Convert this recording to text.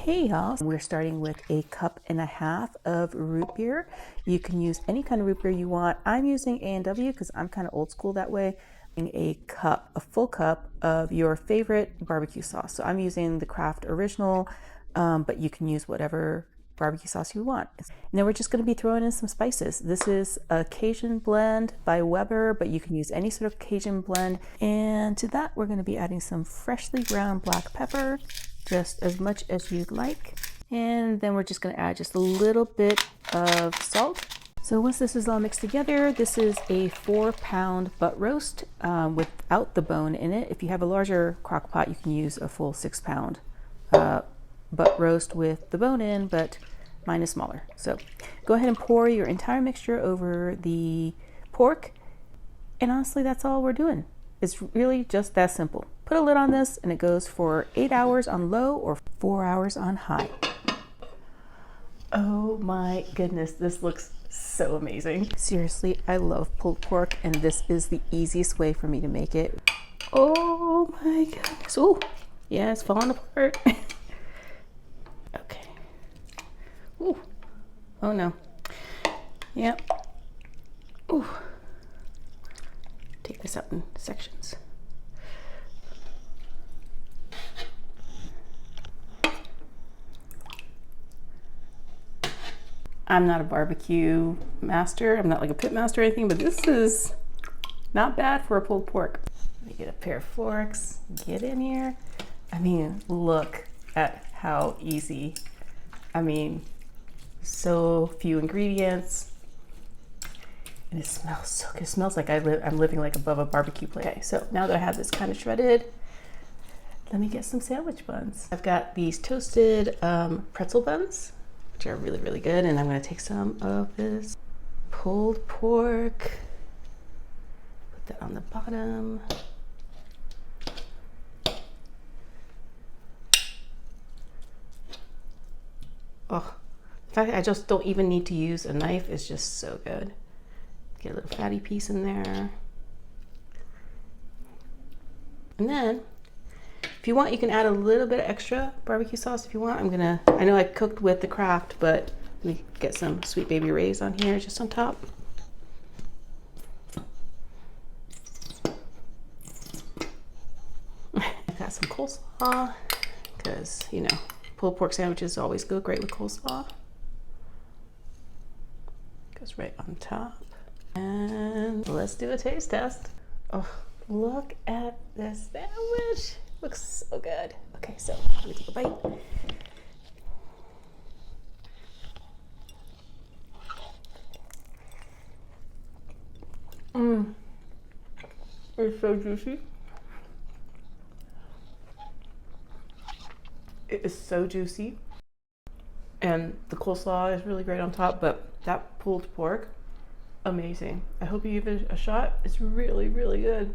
Hey y'all, we're starting with a cup and a half of root beer. You can use any kind of root beer you want. I'm using A&W because I'm kind of old school that way. A full cup of your favorite barbecue sauce. So I'm using the Kraft Original, but you can use whatever barbecue sauce you want. And then we're just going to be throwing in some spices. This is a Cajun blend by Weber, but you can use any sort of Cajun blend. And to that, we're going to be adding some freshly ground black pepper, just as much as you'd like. And then we're just going to add just a little bit of salt. So once this is all mixed together, this is a 4-pound butt roast without the bone in it. If you have a larger crock pot, you can use a full 6-pound butt roast with the bone in, but mine is smaller. So go ahead and pour your entire mixture over the pork. And honestly, that's all we're doing. It's really just that simple. Put a lid on this and it goes for 8 hours on low or 4 hours on high. Oh my goodness, this looks so amazing. Seriously, I love pulled pork and this is the easiest way for me to make it. Oh my goodness. Oh, yeah, it's falling apart. Okay. Ooh. Oh no. Yep. Ooh. Take this up in sections. I'm not a barbecue master. I'm not like a pit master or anything, but this is not bad for a pulled pork. Let me get a pair of forks, get in here. I mean, look at how easy. I mean, so few ingredients. And it smells so good. It smells like I'm living like above a barbecue plate. Okay, so now that I have this kind of shredded, let me get some sandwich buns. I've got these toasted pretzel buns, which are really, really good. And I'm gonna take some of this pulled pork, put that on the bottom. Oh, in fact, I just don't even need to use a knife. It's just so good. Get a little fatty piece in there. And then, if you want, you can add a little bit of extra barbecue sauce if you want. I know I cooked with the Kraft, but let me get some Sweet Baby Ray's on here, just on top. I got some coleslaw, because, you know, pulled pork sandwiches always go great with coleslaw. Goes right on top. And let's do a taste test. Oh, look at this sandwich. Looks so good. Okay, so let me take a bite. It's so juicy. It is so juicy. And the coleslaw is really great on top, but that pulled pork, amazing. I hope you give it a shot. It's really, really good.